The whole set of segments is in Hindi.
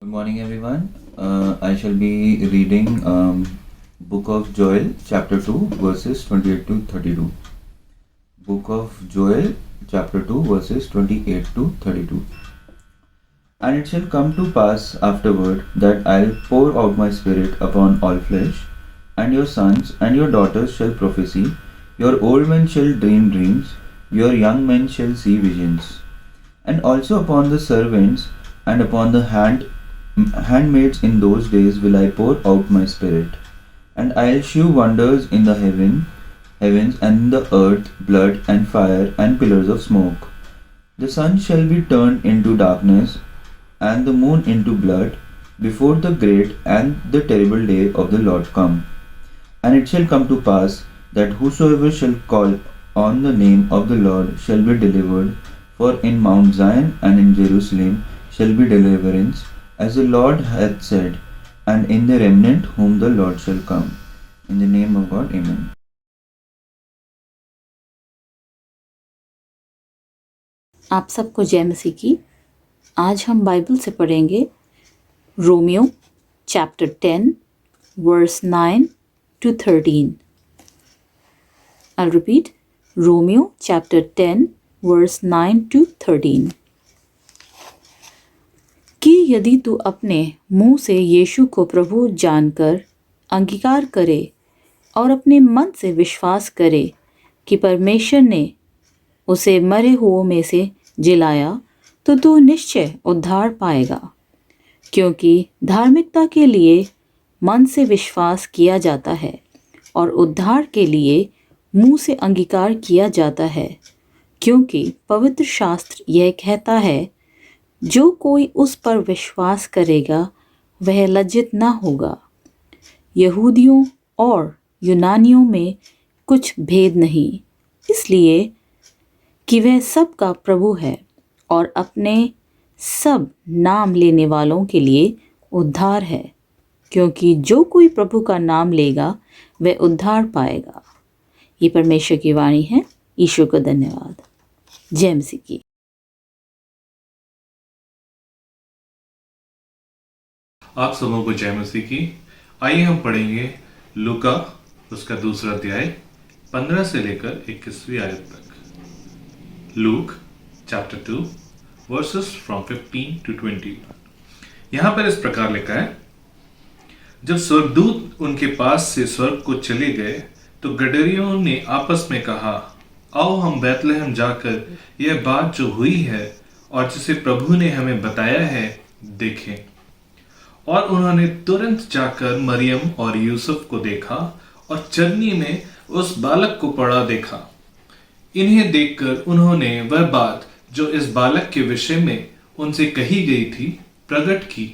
Good morning, everyone. I shall be reading Book of Joel, chapter 2, verses 28 to 32. Book of Joel, chapter 2, verses 28 to 32. And it shall come to pass afterward that I'll pour out my spirit upon all flesh, and your sons and your daughters shall prophesy, your old men shall dream dreams, your young men shall see visions. And also upon the servants and upon the handmaids in those days will I pour out my spirit, and I'll shew wonders in the heavens and in the earth, blood and fire and pillars of smoke. The sun shall be turned into darkness, and the moon into blood, before the great and the terrible day of the Lord come. And it shall come to pass that whosoever shall call on the name of the Lord shall be delivered, for in Mount Zion and in Jerusalem shall be deliverance, as the Lord hath said, and in the remnant whom the Lord shall come. In the name of God, Amen. आप सबको जय मसीह की। आज हम बाइबल से पढ़ेंगे Romeo chapter 10 verse 9 to 13. I'll repeat, Romeo chapter 10 verse 9 to 13. कि यदि तू अपने मुंह से यीशु को प्रभु जानकर अंगीकार करे और अपने मन से विश्वास करे कि परमेश्वर ने उसे मरे हुओं में से जिलाया, तो तू निश्चय उद्धार पाएगा। क्योंकि धार्मिकता के लिए मन से विश्वास किया जाता है और उद्धार के लिए मुंह से अंगीकार किया जाता है। क्योंकि पवित्र शास्त्र यह कहता है, जो कोई उस पर विश्वास करेगा वह लज्जित न होगा। यहूदियों और यूनानियों में कुछ भेद नहीं, इसलिए कि वह सब का प्रभु है और अपने सब नाम लेने वालों के लिए उद्धार है। क्योंकि जो कोई प्रभु का नाम लेगा वह उद्धार पाएगा। ये परमेश्वर की वाणी है। ईश्वर को धन्यवाद। जय मसीह की। आप सबों को जय मसीह की। आइए हम पढ़ेंगे लूका उसका दूसरा अध्याय 15 से लेकर 21वीं आयत तक। Luke chapter 2 versus from 15 to 20। यहाँ पर इस प्रकार लिखा है, जब स्वर्गदूत उनके पास से स्वर्ग को चले गए तो गडरियों ने आपस में कहा, आओ हम बैतलहम जाकर यह बात जो हुई है और जिसे प्रभु ने हमें बताया है देखें। और उन्होंने तुरंत जाकर मरियम और यूसुफ को देखा और चरनी में उस बालक को पड़ा देखा। इन्हें देखकर उन्होंने वह बात जो इस बालक के विषय में उनसे कही गई थी प्रकट की,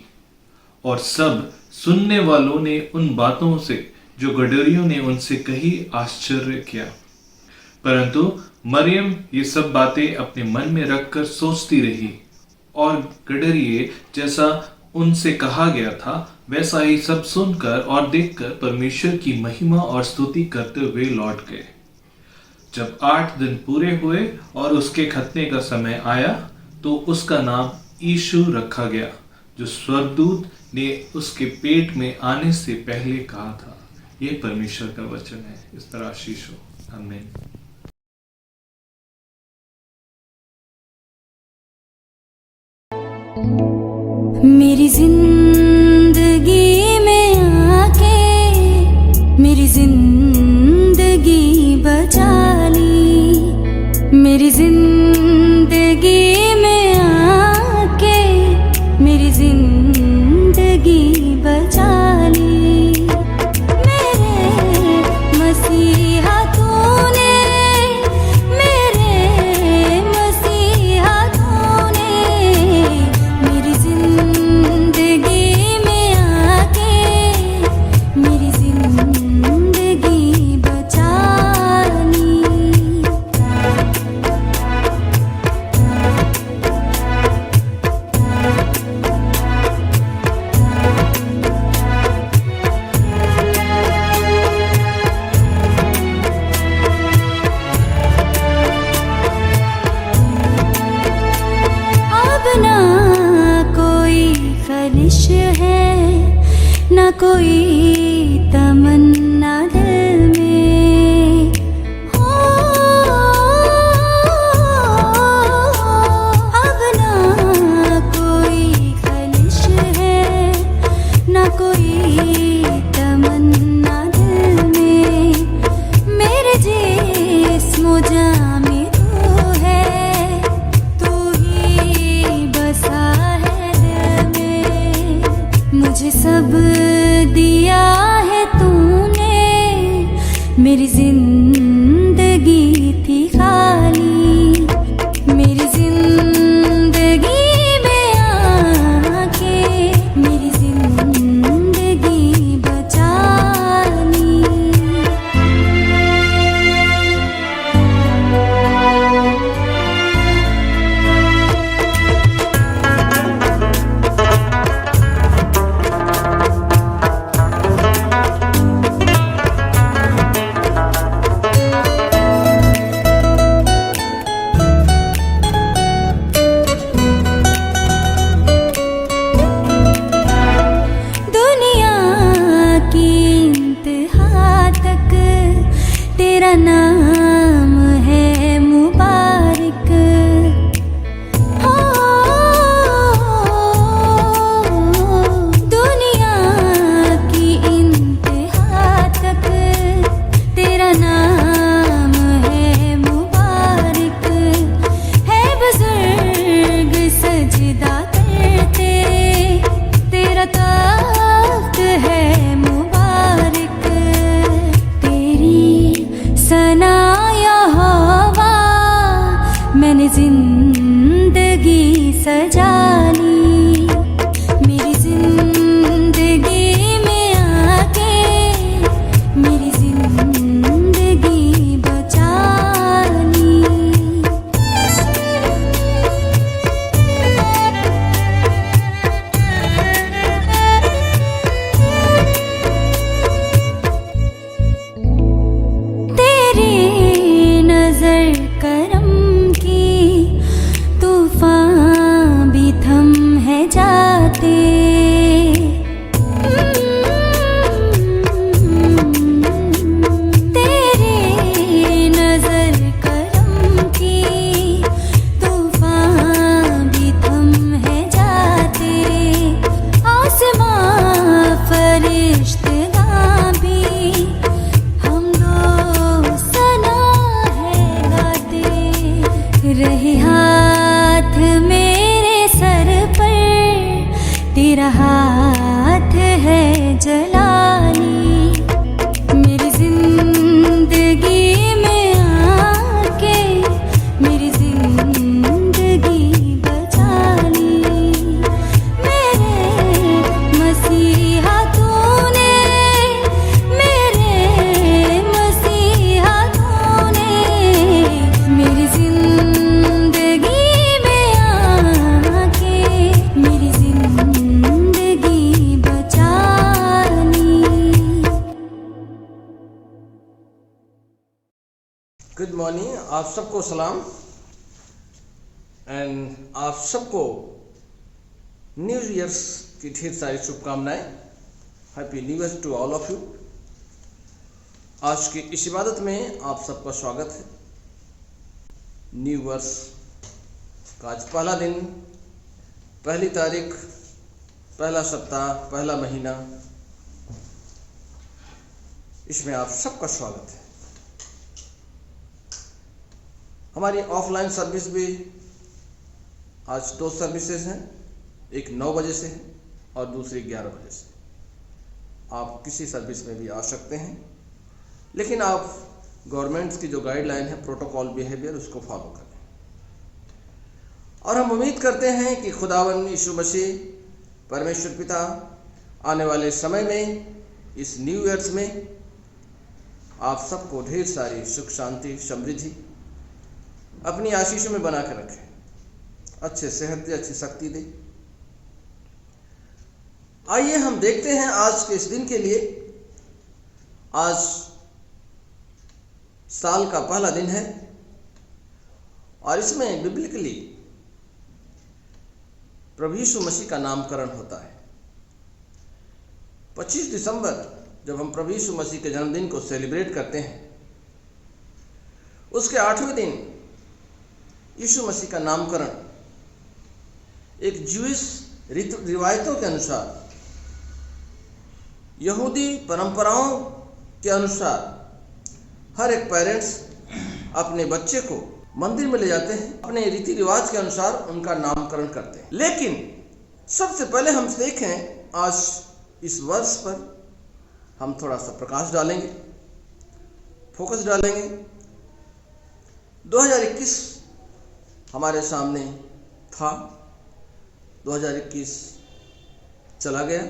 और सब सुनने वालों ने उन बातों से जो गडरियों ने उनसे कही आश्चर्य किया। परंतु मरियम ये सब बातें अपने मन में रखकर सोचती रही, और गडरिये जैसा उनसे कहा गया था वैसा ही सब सुनकर और देखकर परमेश्वर की महिमा और स्तुति करते हुए लौट गए। जब 8 दिन पूरे हुए और उसके खतने का समय आया तो उसका नाम यीशु रखा गया, जो स्वर्गदूत ने उसके पेट में आने से पहले कहा था। यह परमेश्वर का वचन है। इस तरह आशीष हो। आमीन। मेरी जिंदगी में आके मेरी जिंदगी बचा ली। मेरी जिंदगी में आके मेरी जिंदगी बचा ली। मेरे मसीहा तूने, मेरे मसीहा तूने मेरी जिंदगी कोई तमन्ना दिल में हो, अब ना कोई खलिश है, ना कोई तमन्ना दिल में। मेरे जिस्म जान में तू है, तू ही बसा है दिल में। मुझे सब दिया है तूने, मेरी जिंदगी थी खाली, मेरी जिंदगी में आके मेरी जिंदगी बचा ली। दुनिया की इंतहा तक तेरा नाम है मुबारक हो, दुनिया की इंतहा तक तेरा नाम है मुबारक। है बुजुर्ग सजदा करते, तेरा तख्त है मुबारक। तेरी सना या हवा मैंने जिंदगी सजा ली, मेरी जिंदगी में आके मेरी जिंदगी बचा ली। तेरी नजर करम की तूफान भी थम है जाते। तेरी नजर करम की तूफान भी थम है जाते। आसमां फरिश्तेगां भी हम दो सना है गाते। रहे हाथ मेरे सर पर, तेरा हाथ है जलाली, मेरी जिंदगी में आके मेरी जिंदगी बचा ली। मेरे मसीहा तूने, मेरे मसीहा तूने मेरी जिंदगी में आके मेरी जिंदगी बचा ली। गुड मॉर्निंग, आप सबको सलाम एंड आप सबको न्यू ईयर्स की ढेर सारी शुभकामनाएं। Happy new year to all of you. आज की इस इबादत में आप सबका स्वागत है। न्यू वर्ष का आज पहला दिन, पहली तारीख, पहला सप्ताह, पहला महीना, इसमें आप सबका स्वागत है। हमारी ऑफलाइन सर्विस भी आज 2 सर्विसेज हैं, एक 9 बजे से है और दूसरी 11 बजे से। आप किसी सर्विस में भी आ सकते हैं, लेकिन आप गवर्नमेंट्स की जो गाइडलाइन है प्रोटोकॉल बिहेवियर उसको फॉलो करें। और हम उम्मीद करते हैं कि खुदावंद यीशु मसीह परमेश्वर पिता आने वाले समय में इस न्यू ईयर्स में आप सबको ढेर सारी सुख शांति समृद्धि अपनी आशीषों में बना कर रखे, अच्छे सेहत दे, अच्छी शक्ति दे। आइए हम देखते हैं आज के इस दिन के लिए। आज साल का पहला दिन है और इसमें बिब्लिकली प्रभु यीशु मसीह का नामकरण होता है। 25 दिसंबर जब हम प्रभु यीशु मसीह के जन्मदिन को सेलिब्रेट करते हैं, उसके 8वें दिन यीशु मसीह का नामकरण एक ज्यूइश रिवायतों के अनुसार, यहूदी परंपराओं के अनुसार हर एक पेरेंट्स अपने बच्चे को मंदिर में ले जाते हैं, अपने रीति रिवाज के अनुसार उनका नामकरण करते हैं। लेकिन सबसे पहले हम देखें, आज इस वर्ष पर हम थोड़ा सा प्रकाश डालेंगे, फोकस डालेंगे। 2021 हमारे सामने था, 2021 चला गया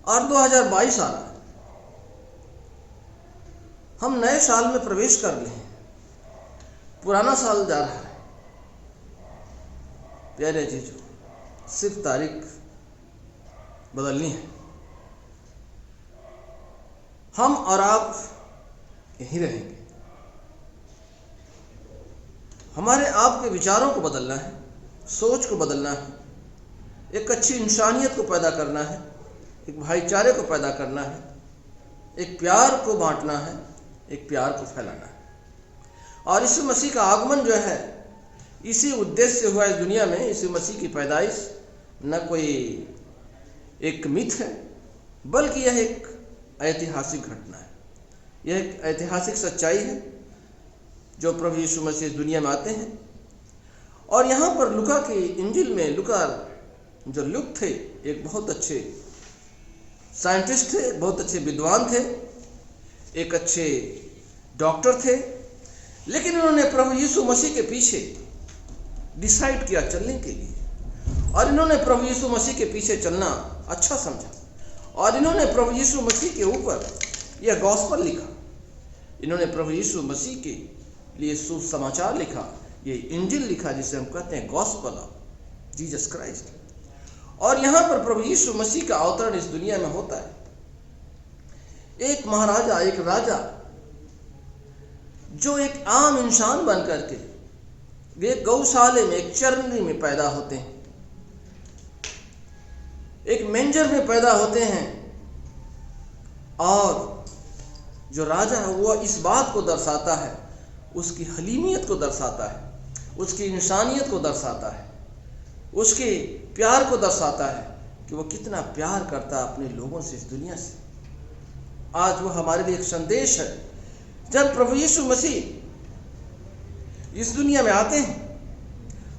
और 2022 आ रहा है। हम नए साल में प्रवेश कर रहे हैं, पुराना साल जा रहा है। प्यारे जीजो, सिर्फ तारीख बदलनी है। हम और आप यहीं रहेंगे। हमारे आपके विचारों को बदलना है, सोच को बदलना है, एक अच्छी इंसानियत को पैदा करना है, एक भाईचारे को पैदा करना है, एक प्यार को बांटना है, एक प्यार को फैलाना है। और यीशु मसीह का आगमन जो है, इसी उद्देश्य से हुआ इस दुनिया में। यीशु मसीह की पैदाइश न कोई एक मिथ है, बल्कि यह एक ऐतिहासिक घटना है। यह एक ऐतिहासिक सच्चाई है जो प्रभु यीशु मसीह इस दुनिया में आते हैं। और यहाँ पर लूका की इंजिल में लूका जो लूक थे, एक बहुत अच्छे साइंटिस्ट थे, बहुत अच्छे विद्वान थे, एक अच्छे डॉक्टर थे। लेकिन उन्होंने प्रभु यीशु मसीह के पीछे डिसाइड किया चलने के लिए, और इन्होंने प्रभु यीशु मसीह के पीछे चलना अच्छा समझा, और इन्होंने प्रभु यीशु मसीह के ऊपर यह गॉस्पेल लिखा। इन्होंने प्रभु यीशु मसीह के लिए सुसमाचार लिखा, ये इंजिल लिखा, जिसे हम कहते हैं गॉस्पेल ऑफ जीसस क्राइस्ट। और यहाँ पर प्रभु यीशु मसीह का अवतरण इस दुनिया में होता है। एक महाराजा, एक राजा जो एक आम इंसान बन करके वे गौशाले में, एक चरनी में पैदा होते हैं, एक मेंजर में पैदा होते हैं। और जो राजा है वो इस बात को दर्शाता है, उसकी हलीमियत को दर्शाता है, उसकी इंसानियत को दर्शाता है, उसके प्यार को दर्शाता है कि वो कितना प्यार करता है अपने लोगों से, इस दुनिया से। आज वो हमारे लिए एक संदेश है। जब प्रभु यीशु मसीह इस दुनिया में आते हैं,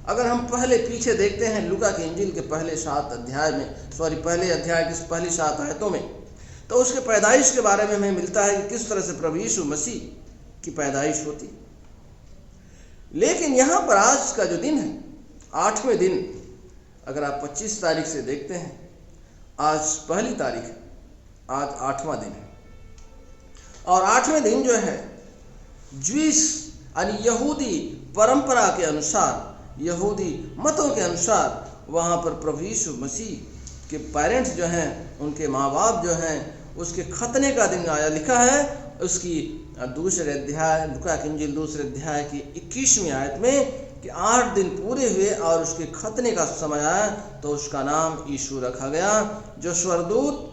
अगर हम पहले पीछे देखते हैं लूका के इंजिल के पहले 7 अध्याय में, पहले अध्याय की पहली 7 आयतों में, तो उसके पैदाइश के बारे में हमें मिलता है कि किस तरह से प्रभु यीशु मसीह की पैदाइश होती। लेकिन यहाँ पर आज का जो दिन है, 8वें दिन, अगर आप 25 तारीख से देखते हैं, आज पहली तारीख है, आज 8वां दिन है। और 8वें दिन जो है ज्यूइश यानी यहूदी परंपरा के अनुसार, यहूदी मतों के अनुसार, वहाँ पर प्रभु यीशु मसीह के पेरेंट्स जो हैं, उनके माँ बाप जो हैं, उसके खतने का दिन आया। लिखा है उसकी दूसरे अध्याय, लूका की इंजील दूसरे अध्याय की 21वीं आयत में कि 8 दिन पूरे हुए और उसके खतने का समय आया तो उसका नाम यीशु रखा गया, जो स्वर्गदूत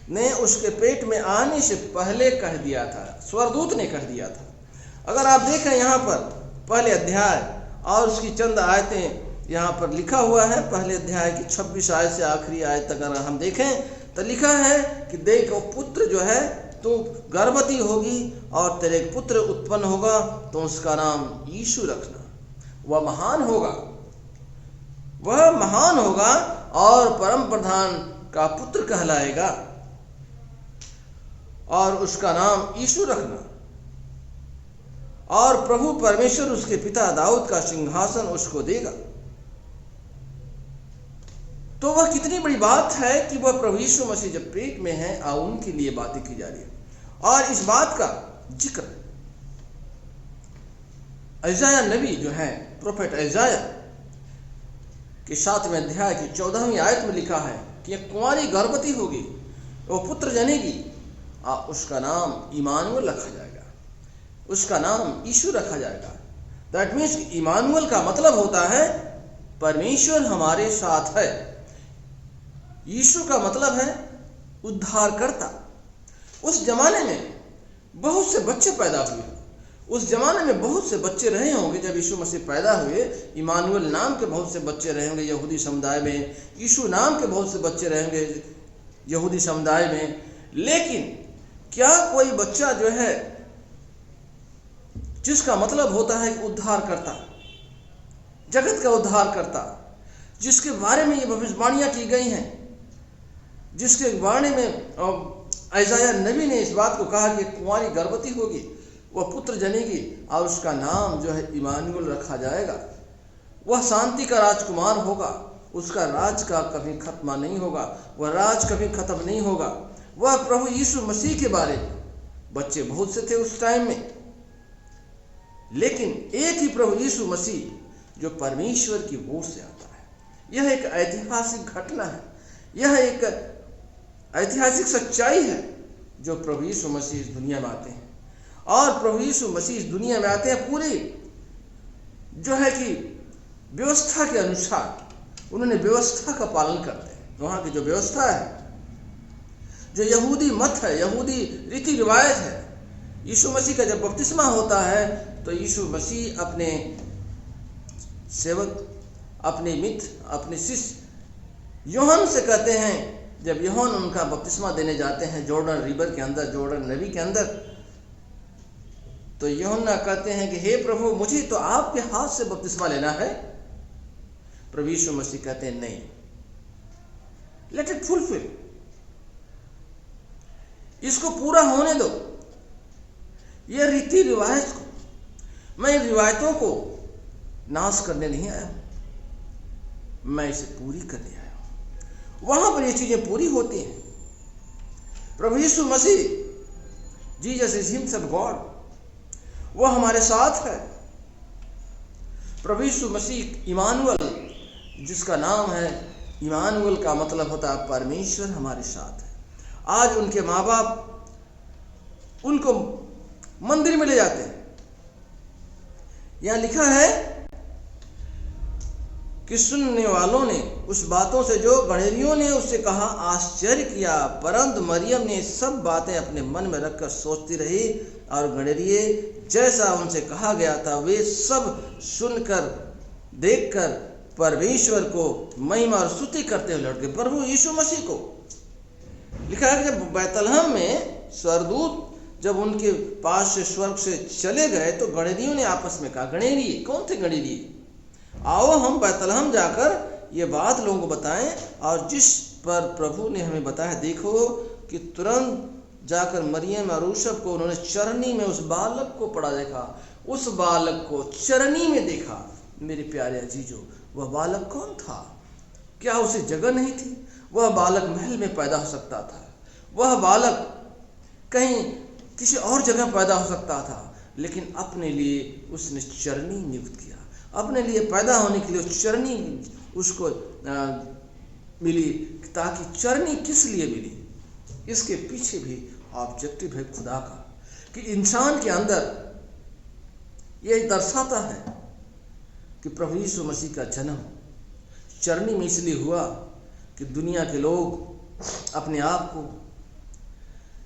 ने उसके पेट में आने से पहले कह दिया था। स्वर्गदूत ने कह दिया था। अगर आप देखें यहाँ पर पहले अध्याय और उसकी चंद आयतें यहाँ पर लिखा हुआ है, पहले अध्याय की 26 आयत से आखिरी आयत तक अगर हम देखें तो लिखा है कि देख वो पुत्र जो है, तो गर्भवती होगी और तेरे एक पुत्र उत्पन्न होगा, तो उसका नाम यीशु रखना। वह महान होगा, वह महान होगा और परम प्रधान का पुत्र कहलाएगा, और उसका नाम यीशु रखना। और प्रभु परमेश्वर उसके पिता दाऊद का सिंहासन उसको देगा। तो वह कितनी बड़ी बात है कि वह प्रभु यीशु मसीह जब पेट में है और उनके लिए बातें की जा रही है। और इस बात का जिक्र ऐसाया नबी जो है, प्रोफेट ऐसाया के 7वें अध्याय की 14वीं आयत में लिखा है कि एक कुंवारी गर्भवती होगी, वो पुत्र जनेगी और उसका नाम इमानुएल रखा जाएगा, उसका नाम यीशु रखा जाएगा। दैट मीन्स इमानुएल का मतलब होता है परमेश्वर हमारे साथ है। यीशु का मतलब है उद्धारकर्ता। उस जमाने में बहुत से बच्चे पैदा हुए, उस जमाने में बहुत से बच्चे रहे होंगे जब यीशु मसीह पैदा हुए। इमानुएल नाम के बहुत से बच्चे रहे होंगे यहूदी समुदाय में, यीशु नाम के बहुत से बच्चे रहेंगे यहूदी समुदाय में। लेकिन क्या कोई बच्चा जो है जिसका मतलब होता है उद्धारकर्ता, जगत का उद्धारकर्ता, जिसके बारे में ये भविष्यवाणियां की गई हैं, जिसके बारे में यशायाह नबी ने इस बात को कहा कि कुंवारी गर्भवती होगी, वह पुत्र जनेगी और उसका नाम जो है इमानुएल रखा जाएगा। वह शांति का राजकुमार होगा, उसका राज का कभी खत्म नहीं होगा, वह राज कभी खत्म नहीं होगा। वह प्रभु यीशु मसीह के बारे में बच्चे बहुत से थे उस टाइम में, लेकिन एक ही प्रभु यीशु मसीह जो परमेश्वर की ओर से आता है। यह एक ऐतिहासिक घटना है, यह एक ऐतिहासिक सच्चाई है जो प्रभु यीशु मसीह इस दुनिया में आते हैं। और प्रभु यीशु मसीह इस दुनिया में आते हैं पूरी जो है कि व्यवस्था के अनुसार, उन्होंने व्यवस्था का पालन करते हैं। वहाँ की जो व्यवस्था है, जो यहूदी मत है, यहूदी रीति रिवायत है, यीशु मसीह का जब बपतिस्मा होता है तो यीशु मसीह अपने सेवक, अपने मित्र, अपने शिष्य यूहन्ना से कहते हैं, जब यूहन्ना उनका बपतिस्मा देने जाते हैं जॉर्डन रिवर के अंदर, जॉर्डन नदी के अंदर, तो यूहन्ना कहते हैं कि हे प्रभु, मुझे तो आपके हाथ से बपतिस्मा लेना है। प्रभु यीशु मसीह कहते हैं नहीं, लेट इट फुलफिल, इसको पूरा होने दो। ये रीति रिवायत को, मैं इन रिवायतों को नाश करने नहीं आया, मैं इसे पूरी करने आया हूं। वहां पर ये चीजें पूरी होती हैं। प्रभु यीशु मसीह, जीसस इज हिमसेल्फ गॉड, वह हमारे साथ है। प्रभु यीशु मसीह इमानुएल, जिसका नाम है, इमानुएल का मतलब होता है परमेश्वर हमारे साथ है। आज उनके माँ बाप उनको मंदिर में ले जाते हैं। यहां लिखा है कि सुनने वालों ने उस बातों से जो गणेरियों ने उससे कहा आश्चर्य किया, परंतु मरियम ने सब बातें अपने मन में रखकर सोचती रही, और गणेरिये जैसा उनसे कहा गया था वे सब सुनकर देखकर परमेश्वर को महिमा और स्तुति करते हुए लौट गए। प्रभु यीशु मसीह को लिखा है कि जब बैतलहम में स्वर्गदूत जब उनके पास से स्वर्ग से चले गए तो गणेरियों ने आपस में कहा, गणेरिये, कौन थे गणेरिये, आओ हम बैतलहम जाकर ये बात लोगों को बताएं। और जिस पर प्रभु ने हमें बताया, देखो कि तुरंत जाकर मरियम और यूसुफ को उन्होंने चरनी में उस बालक को पड़ा देखा, उस बालक को चरनी में देखा। मेरे प्यारे अजीजों, वह बालक कौन था? क्या उसे जगह नहीं थी? वह बालक महल में पैदा हो सकता था, वह बालक कहीं किसी और जगह पैदा हो सकता था, लेकिन अपने लिए उसने चरनी नियुक्त किया। अपने लिए पैदा होने के लिए चरनी उसको मिली। ताकि चरनी किस लिए मिली, इसके पीछे भी ऑब्जेक्टिव है खुदा का, कि इंसान के अंदर यह दर्शाता है कि प्रभु यीशु मसीह का जन्म चरनी में इसलिए हुआ कि दुनिया के लोग अपने आप को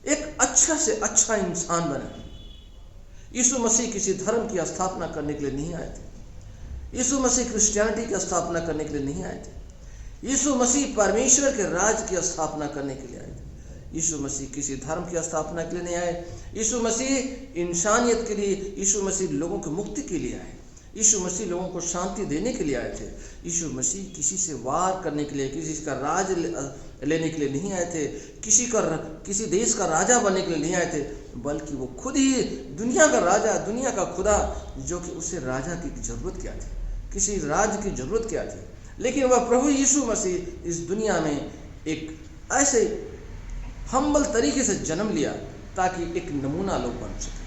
एक अच्छा से अच्छा इंसान बने। यीशु मसीह किसी धर्म की स्थापना करने के लिए नहीं आए थे। यीशु मसीह क्रिश्चियनिटी की स्थापना करने के लिए नहीं आए थे। यीशु मसीह परमेश्वर के राज की स्थापना करने के लिए आए थे। यीशु मसीह किसी धर्म की स्थापना के लिए नहीं आए। यीशु मसीह इंसानियत के लिए, यीशु मसीह लोगों की मुक्ति के लिए आए। यीशु मसीह लोगों को शांति देने के लिए आए थे। यीशु मसीह किसी से वार करने के लिए, किसी का राज लेने के लिए नहीं आए थे, किसी देश का राजा बनने के लिए नहीं आए थे, बल्कि वो खुद ही दुनिया का राजा, दुनिया का खुदा, जो कि उसे राजा की जरूरत क्या थी, किसी राज्य की जरूरत क्या थी। लेकिन वह प्रभु यीशु मसीह इस दुनिया में एक ऐसे हम्बल तरीके से जन्म लिया ताकि एक नमूना लोग बन सके।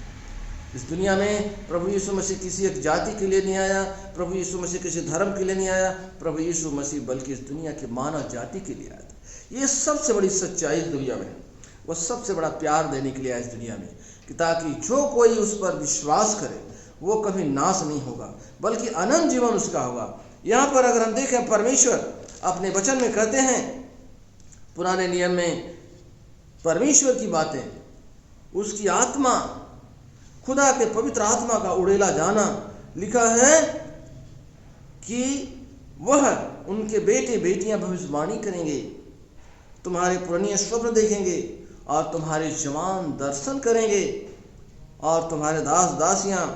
इस दुनिया में प्रभु यीशु मसीह किसी एक जाति के लिए नहीं आया, प्रभु यीशु मसीह किसी धर्म के लिए नहीं आया, प्रभु यीशु मसीह बल्कि इस दुनिया के मानव जाति के लिए आया था। ये सबसे बड़ी सच्चाई इस दुनिया में, वो सबसे बड़ा प्यार देने के लिए आया इस दुनिया में, कि ताकि जो कोई उस पर विश्वास करे वो कभी नाश नहीं होगा, बल्कि अनंत जीवन उसका होगा। यहाँ पर अगर हम देखें, परमेश्वर अपने वचन में कहते हैं, पुराने नियम में परमेश्वर की बातें, उसकी आत्मा, खुदा के पवित्र आत्मा का उड़ेला जाना। लिखा है कि वह उनके बेटे बेटियां भविष्यवाणी करेंगे, तुम्हारे पुराने स्वप्न देखेंगे और तुम्हारे जवान दर्शन करेंगे, और तुम्हारे दास दासियां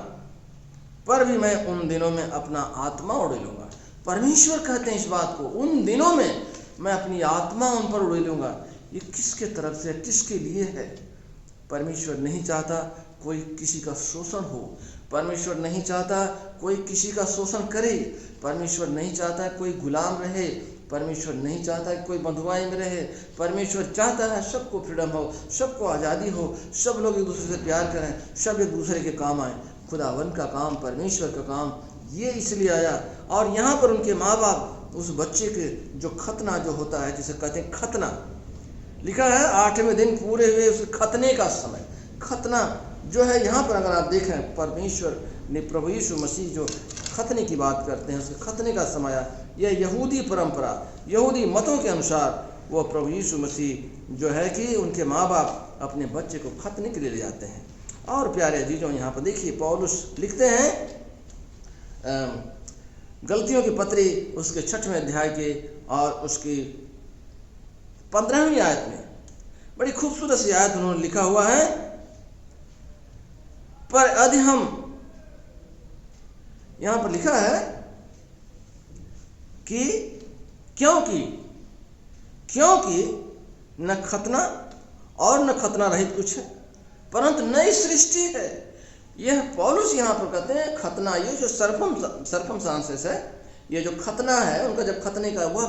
पर भी मैं उन दिनों में अपना आत्मा उड़ेलूंगा। परमेश्वर कहते हैं इस बात को, उन दिनों में मैं अपनी आत्मा उन पर उड़ेलूंगा। ये किसके तरफ से, किसके लिए है? परमेश्वर नहीं चाहता कोई किसी का शोषण हो, परमेश्वर नहीं चाहता कोई किसी का शोषण करे, परमेश्वर नहीं चाहता कोई गुलाम रहे, परमेश्वर नहीं चाहता कोई बंधुआई में रहे। परमेश्वर चाहता है सबको फ्रीडम हो, सबको आज़ादी हो, सब लोग एक दूसरे से प्यार करें, सब एक दूसरे के काम आए। खुदावन का काम, परमेश्वर का काम ये इसलिए आया। और यहाँ पर उनके माँ बाप उस बच्चे के जो खतना जो होता है, जिसे कहते हैं खतना, लिखा है 8वें दिन पूरे हुए उस खतने का समय। खतना जो है यहाँ पर अगर आप देखें, परमेश्वर ने प्रभु यीशु मसीह जो खतने की बात करते हैं, उसके खतने का समय आया। यह यहूदी परंपरा, यहूदी मतों के अनुसार वो प्रभु यीशु मसीह जो है कि उनके माँ बाप अपने बच्चे को खतने के लिए ले जाते हैं। और प्यारे अजीजों, यहाँ पर देखिए पौलुस लिखते हैं गलतियों की पत्री उसके 6वें अध्याय के और उसकी 15वीं आयत में बड़ी खूबसूरत सी आयत उन्होंने लिखा हुआ है, पर यदि हम, यहां पर लिखा है कि क्योंकि न खतना और न खतना रहित कुछ है, परंतु नई सृष्टि है। यह पौलुस यहाँ पर कहते हैं खतना, ये जो सर्कमस्टांसेस है, ये जो खतना है, उनका जब खतने का वह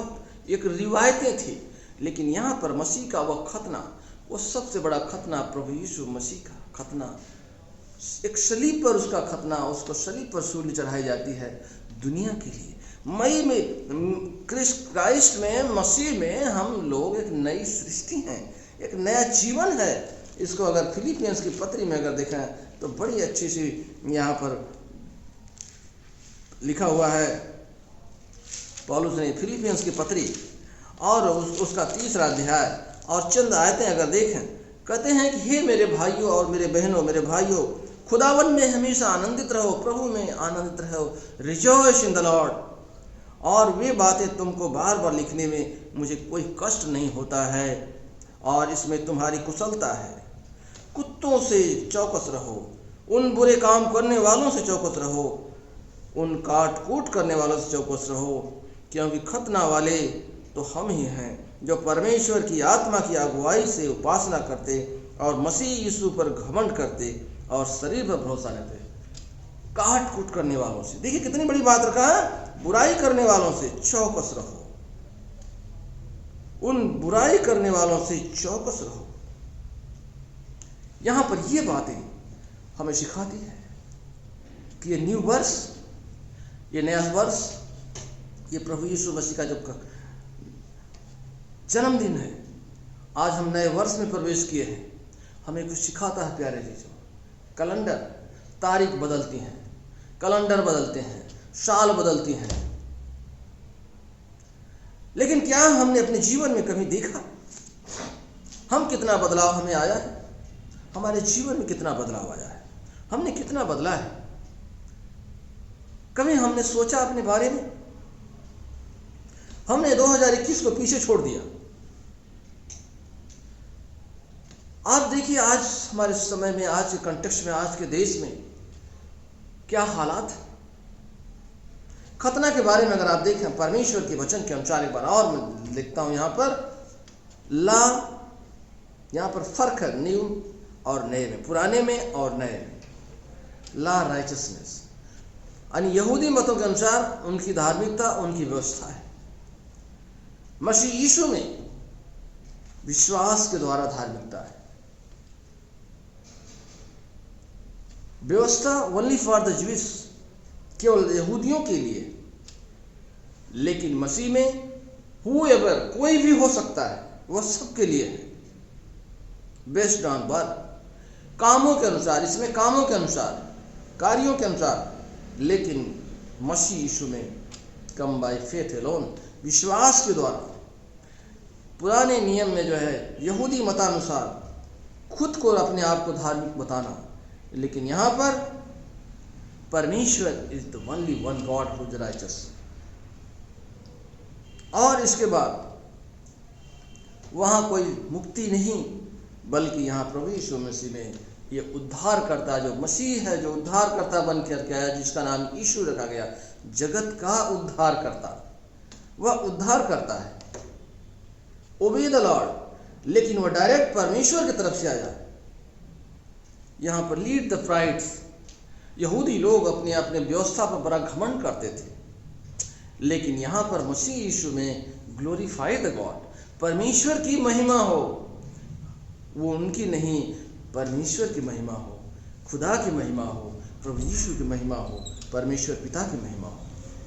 एक रिवायतें थी, लेकिन यहाँ पर मसीह का वह खतना, वो सबसे बड़ा खतना प्रभु यीशु मसीह का खतना, एक सलीब पर उसका खतना, उसको सलीब पर सूली चढ़ाई जाती है दुनिया के लिए। मई में क्राइस्ट में, मसीह में हम लोग एक नई सृष्टि हैं, एक नया जीवन है। इसको अगर फिलिपियंस की पत्री में अगर देखें तो बड़ी अच्छी सी यहाँ पर लिखा हुआ है पौलुस ने फिलिपियंस की पत्री और उसका 3रा अध्याय और चंद आयतें अगर देखें, कहते हैं कि हे मेरे भाइयों और मेरे बहनों, मेरे भाइयों, खुदावन में हमेशा आनंदित रहो, प्रभु में आनंदित रहो, रिजॉइस इन द लॉर्ड। और वे बातें तुमको बार बार लिखने में मुझे कोई कष्ट नहीं होता है और इसमें तुम्हारी कुशलता है। कुत्तों से चौकस रहो, उन बुरे काम करने वालों से चौकस रहो, उन काट कूट करने वालों से चौकस रहो, क्योंकि खतना वाले तो हम ही हैं जो परमेश्वर की आत्मा की अगुवाई से उपासना करते और मसीह यीशु पर घमंड करते और शरीर पर भरोसा रखते। काट कूट करने वालों से, देखिए कितनी बड़ी बात रखा है, बुराई करने वालों से चौकस रहो, उन बुराई करने वालों से चौकस रहो। यहां पर ये बातें हमें सिखाती है कि ये न्यू वर्ष, ये नया वर्ष, ये प्रभु यीशु मसीह का जो जन्मदिन है, आज हम नए वर्ष में प्रवेश किए हैं, हमें कुछ सिखाता है प्यारे चीजों। कैलेंडर, तारीख बदलती हैं, कैलेंडर बदलते हैं, साल बदलती हैं, लेकिन क्या हमने अपने जीवन में कभी देखा हम कितना बदलाव हमें आया है? हमारे जीवन में कितना बदलाव आया है? हमने कितना बदला है? कभी हमने सोचा अपने बारे में? हमने 2021 को पीछे छोड़ दिया। आप देखिए आज हमारे समय में, आज के कंटेक्स्ट में, आज के देश में क्या हालात है। खतना के बारे में अगर आप देखें परमेश्वर के वचन के अनुसार, एक बार और मैं लिखता हूं, यहाँ पर फर्क है न्यू और नए में, पुराने में और नए में। ला राइचसनेस यानी यहूदी मतों के अनुसार उनकी धार्मिकता, उनकी व्यवस्था है। मसीह यीशु में विश्वास के द्वारा धार्मिकता है। व्यवस्था ओनली फॉर द ज्यूज, केवल यहूदियों के लिए, लेकिन मसीह में हुएवर, कोई भी हो सकता है, वह सबके लिए है। बेस्ड ऑन वर्क, कामों के अनुसार, इसमें कामों के अनुसार, कार्यों के अनुसार, लेकिन मसीह यीशु में कम बाय फेथ एलोन, विश्वास के द्वारा। पुराने नियम में जो है यहूदी मतानुसार खुद को अपने आप को धार्मिक बताना, लेकिन यहाँ पर परमेश्वर is the only one God who is righteous. और इसके बाद वहाँ कोई मुक्ति नहीं, बल्कि यहाँ प्रभु यीशु मसीह में ये उद्धार करता, जो मसीह है, जो उद्धार करता बन करके आया, जिसका नाम यीशु रखा गया, जगत का उद्धार करता, वह उद्धार करता है। ओबे द लॉर्ड, लेकिन वह डायरेक्ट परमेश्वर की तरफ से आया। यहाँ पर लीड द प्राइड्स, यहूदी लोग अपने अपने व्यवस्था पर बड़ा घमंड करते थे, लेकिन यहाँ पर मसीह यीशु में ग्लोरीफाई द गॉड, परमेश्वर की महिमा हो, वो उनकी नहीं, परमेश्वर की महिमा हो, खुदा की महिमा हो, प्रभु यीशु की महिमा हो, परमेश्वर पिता की महिमा हो।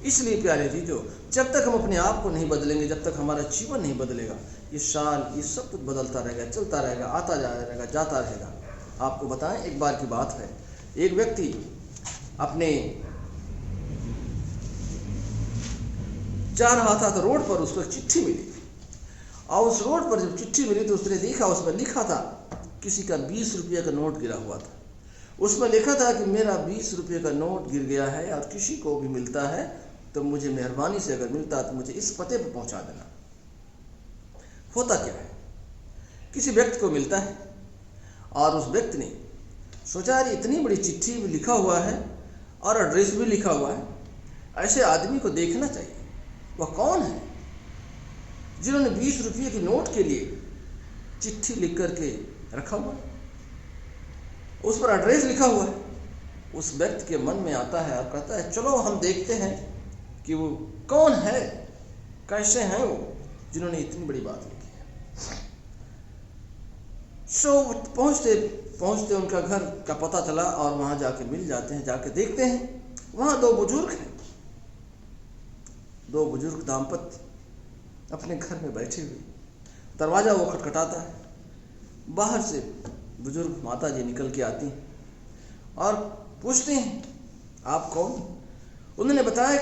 इसलिए प्यारे चीजों, जब तक हम अपने आप को नहीं बदलेंगे, जब तक हमारा जीवन नहीं बदलेगा, ये साल ये सब कुछ बदलता रहेगा, चलता रहेगा, आता रहेगा, जाता रहेगा। आपको बताएं, एक बार की बात है, एक व्यक्ति अपने जा रहा था तो रोड पर उसको एक चिट्ठी मिली, और उस रोड पर जब चिट्ठी मिली तो उसने देखा, उसमें लिखा था, किसी का 20 रुपये का नोट गिरा हुआ था। उसमें लिखा था कि मेरा 20 रुपये का नोट गिर गया है और किसी को भी मिलता है तो मुझे मेहरबानी से, अगर मिलता है तो मुझे इस पते पर पहुंचा देना। होता क्या है, किसी व्यक्ति को मिलता है और उस व्यक्ति ने सोचा यार इतनी बड़ी चिट्ठी भी लिखा हुआ है और एड्रेस भी लिखा हुआ है, ऐसे आदमी को देखना चाहिए, वह कौन है जिन्होंने 20 रुपये के नोट के लिए चिट्ठी लिख करके रखा हुआ है, उस पर एड्रेस लिखा हुआ है। उस व्यक्ति के मन में आता है और कहता है चलो हम देखते हैं कि वो कौन है, कैसे हैं वो जिन्होंने इतनी बड़ी बात लिखी है। सो पहुंचते पहुंचते उनका घर का पता चला और वहां जाके मिल जाते हैं, जाके देखते हैं वहां दो बुजुर्ग हैं, दो बुजुर्ग दाम्पत्य अपने घर में बैठे हुए। दरवाजा वो खटखटाता है, बाहर से बुजुर्ग माता जी निकल के आती हैं और पूछते हैं आप कौन। उन्होंने बताया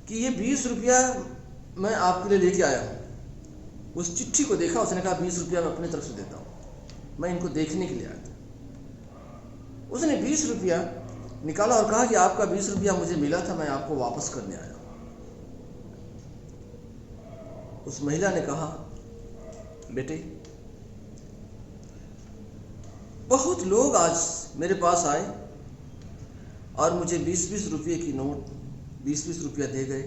कि ये 20 रुपया मैं आपके लिए लेके आया हूँ। उस चिट्ठी को देखा, उसने कहा 20 रुपया मैं अपनी तरफ से देता हूँ, मैं इनको देखने के लिए आया था। उसने 20 रुपया निकाला और कहा कि आपका 20 रुपया मुझे मिला था, मैं आपको वापस करने आया हूँ। उस महिला ने कहा बेटे, बहुत लोग आज मेरे पास आए और मुझे 20-20 रुपये की नोट 20-20 रुपया दे गए,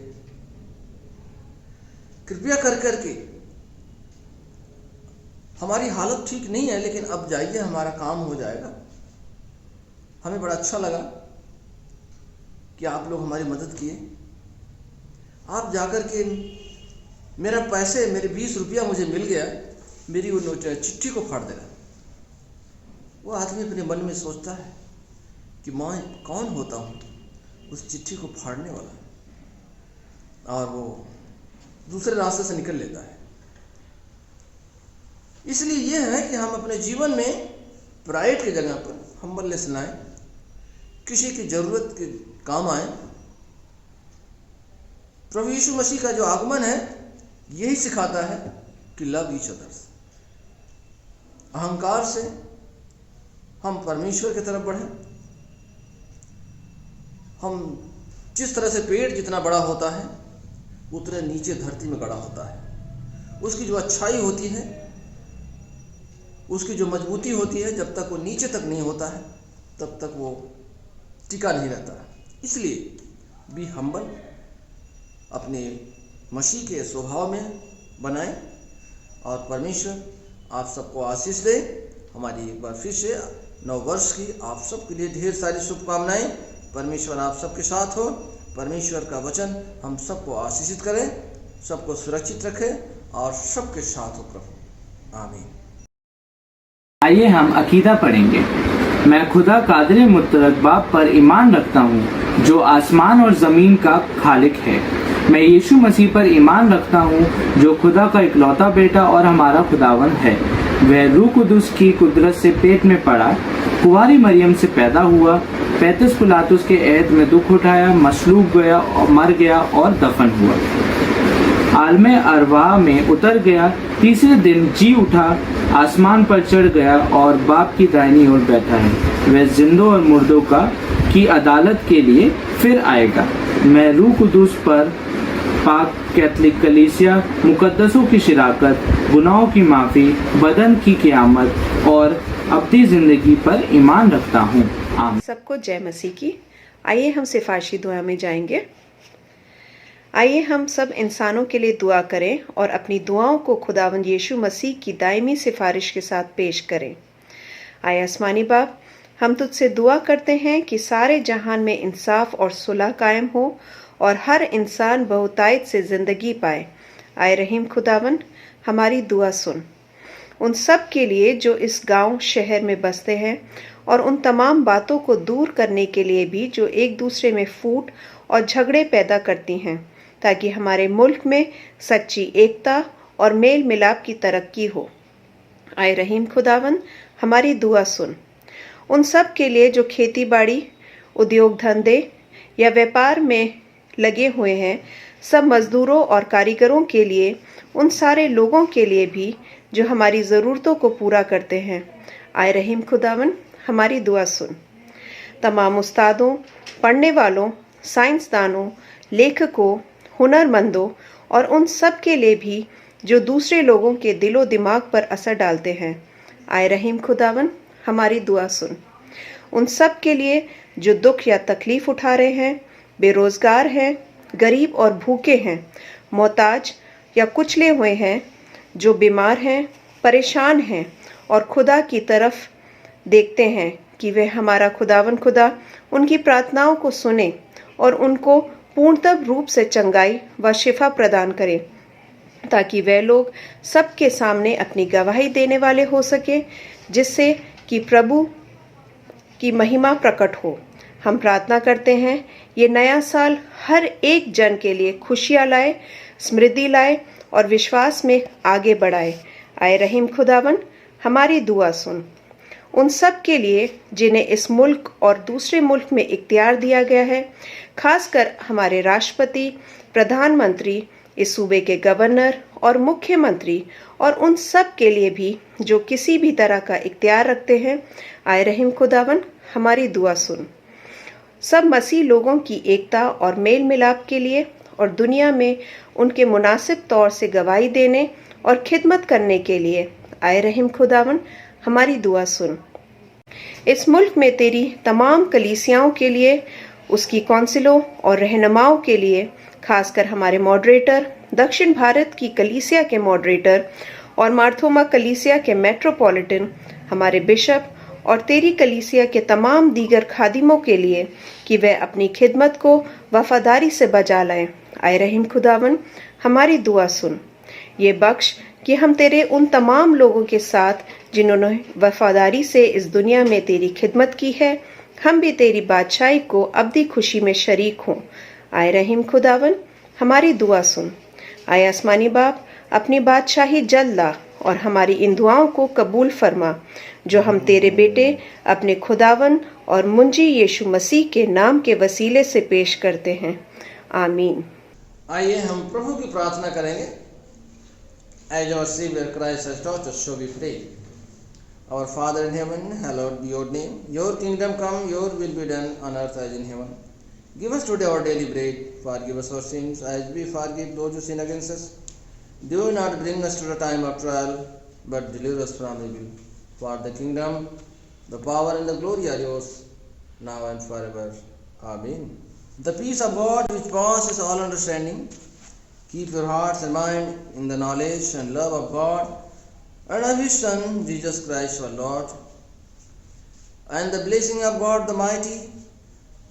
कृपया कर करके हमारी हालत ठीक नहीं है, लेकिन अब जाइए, हमारा काम हो जाएगा। हमें बड़ा अच्छा लगा कि आप लोग हमारी मदद किए, आप जाकर के मेरा पैसे, मेरे 20 रुपया मुझे मिल गया, मेरी वो चिट्ठी को फाड़ देना। वो आदमी अपने मन में सोचता है कि मैं कौन होता हूँ उस चिट्ठी को फाड़ने वाला, और वो दूसरे रास्ते से निकल लेता है। इसलिए यह है कि हम अपने जीवन में प्राइड की जगह पर हम्बलनेस लाएं, किसी की जरूरत के काम आए। प्रभु यीशु मसीह का जो आगमन है यही सिखाता है कि लव ईच अदर्स। अहंकार से हम परमेश्वर की तरफ बढ़ें। हम जिस तरह से पेड़ जितना बड़ा होता है उतने नीचे धरती में गड़ा होता है। उसकी जो अच्छाई होती है, उसकी जो मजबूती होती है, जब तक वो नीचे तक नहीं होता है तब तक वो टिका नहीं रहता। इसलिए बी हम्बल, अपने मसीह के स्वभाव में बनाएं, और परमेश्वर आप सबको आशीष दे। हमारी एक बार फिर से नव वर्ष की आप सबके लिए ढेर सारी शुभकामनाएं। परमेश्वर आप सबके साथ हो। परमेश्वर का वचन हम सबको आशीषित करे, सबको सुरक्षित रखे और सबके साथ हो प्रभु। आमीन। आइए हम अकीदा पढ़ेंगे। मैं खुदा कादिर मुतलक बाप पर ईमान रखता हूँ जो आसमान और ज़मीन का खालिक है। मैं यीशु मसीह पर ईमान रखता हूँ जो खुदा का इकलौता बेटा और हमारा खुदावन है। वह रूह कुदुस की कुदरत से पेट में पड़ा, कुंवारी मरियम से पैदा हुआ, 35 पिलातुस के ऐद में दुख उठाया, मसलूब गया और मर गया और दफन हुआ। आलम अरवाह में उतर गया, तीसरे दिन जी उठा, आसमान पर चढ़ गया और बाप की दाहिनी ओर बैठा है। वह जिंदों और मुर्दों की अदालत के लिए फिर आएगा। मैं रूह कुदूस पर, पाक कैथलिक कलीसिया, मुकद्दसों की शिराकत, गुनाहों की माफ़ी, बदन की क़यामत और अब्दी ज़िंदगी पर ईमान रखता हूँ। आमीन। सबको जय मसीह की। आइए हम सिफारिशी दुआ में जाएंगे। आइए हम सब इंसानों के लिए दुआ करें और अपनी दुआओं को खुदावंद यीशु मसीह की दायमी सिफारिश के साथ पेश करें। आए आसमानी बाप, हम तुझसे दुआ करते हैं कि सारे जहान में इंसाफ और सुलह कायम हो और हर इंसान बहुतायत से ज़िंदगी पाए। आए रहीम खुदावन, हमारी दुआ सुन। उन सब के लिए जो इस गांव शहर में बसते हैं और उन तमाम बातों को दूर करने के लिए भी जो एक दूसरे में फूट और झगड़े पैदा करती हैं, ताकि हमारे मुल्क में सच्ची एकता और मेल मिलाप की तरक्की हो। आए रहीम खुदावन, हमारी दुआ सुन। उन सब के लिए जो खेती बाड़ी, उद्योग धंधे या व्यापार में लगे हुए हैं, सब मजदूरों और कारीगरों के लिए, उन सारे लोगों के लिए भी जो हमारी ज़रूरतों को पूरा करते हैं। आए रहीम खुदावन, हमारी दुआ सुन। तमाम उस्तादों, पढ़ने वालों, साइंसदानों, लेखकों, हुनरमंदों और उन सब के लिए भी जो दूसरे लोगों के दिलो दिमाग पर असर डालते हैं। आए रहीम खुदावन, हमारी दुआ सुन। उन सब के लिए जो दुख या तकलीफ़ उठा रहे हैं, बेरोज़गार हैं, गरीब और भूखे हैं, मोहताज या कुचले हुए हैं, जो बीमार हैं, परेशान हैं और खुदा की तरफ देखते हैं कि वे हमारा खुदावन खुदा उनकी प्रार्थनाओं को सुने और उनको पूर्णतः रूप से चंगाई व शिफा प्रदान करें, ताकि वे लोग सबके सामने अपनी गवाही देने वाले हो सके, जिससे कि प्रभु की महिमा प्रकट हो। हम प्रार्थना करते हैं ये नया साल हर एक जन के लिए खुशियाँ लाए, समृद्धि लाए और विश्वास में आगे बढ़ाए। आए रहीम खुदावन, हमारी दुआ सुन। उन सब के लिए जिन्हें इस मुल्क और दूसरे मुल्क में इख्तियार दिया गया है, खासकर हमारे राष्ट्रपति, प्रधानमंत्री, इस सूबे के गवर्नर और मुख्यमंत्री और उन सब के लिए भी जो किसी भी तरह का इख्तियार रखते हैं। आए रहीम खुदावन, हमारी दुआ सुन। सब मसीह लोगों की एकता और मेल मिलाप के लिए और दुनिया में उनके मुनासिब तौर से गवाही देने और खिदमत करने के लिए। आए रहीम खुदावन, हमारी दुआ सुन। इस मुल्क में तेरी तमाम कलीसियाओं के लिए, उसकी कौंसिलों और रहनुमाओं के लिए, खासकर हमारे मॉडरेटर, दक्षिण भारत की कलीसिया के मॉडरेटर और मार्थोमा कलीसिया के मेट्रोपॉलिटन, हमारे बिशप और तेरी कलीसिया के तमाम दीगर खादिमों के लिए कि वे अपनी खिदमत को वफादारी से बजा लाएं। आए रहीम खुदावन, हमारी दुआ सुन। ये बख्श कि हम तेरे उन तमाम लोगों के साथ जिन्होंने वफादारी से इस दुनिया में तेरी खिदमत की है, हम भी तेरी बादशाही को अब्दी खुशी में शरीक हों। आए रहीम खुदावन, हमारी दुआ सुन। आए आसमानी बाप, अपनी बादशाही जल्द ला और हमारी इन दुआओं को कबूल फरमा, जो हम तेरे बेटे अपने खुदावन और मुंजी यीशु मसीह के नाम के वसीले से पेश करते हैं। आमीन। आइए हम प्रभु की प्रार्थना करेंगे। As our Savior Christ has taught us, so we pray. Our Father in heaven, hallowed be your name. Your kingdom come, your will be done on earth as in heaven. Give us today our daily bread. Forgive us our sins as we forgive those who sin against us. Do not bring us to the time of trial, but deliver us from evil. For the kingdom, the power and the glory are yours, now and forever. Amen. The peace of God which passes all understanding, keep your hearts and mind in the knowledge and love of God and of His Son, Jesus Christ our Lord. And the blessing of God the Mighty,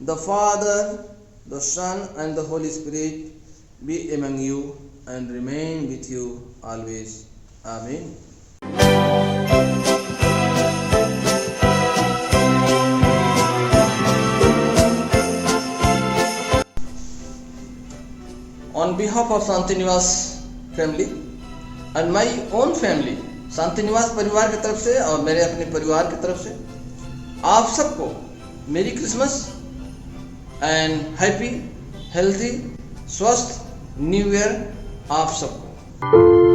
the Father, the Son, and the Holy Spirit be among you and remain with you always. Amen. On behalf of Shantinivas family and my own family, Shantinivas परिवार की तरफ से और मेरे अपने परिवार की तरफ से आप सबको मेरी क्रिसमस एंड हैप्पी हेल्थी स्वस्थ न्यू ईयर आप सबको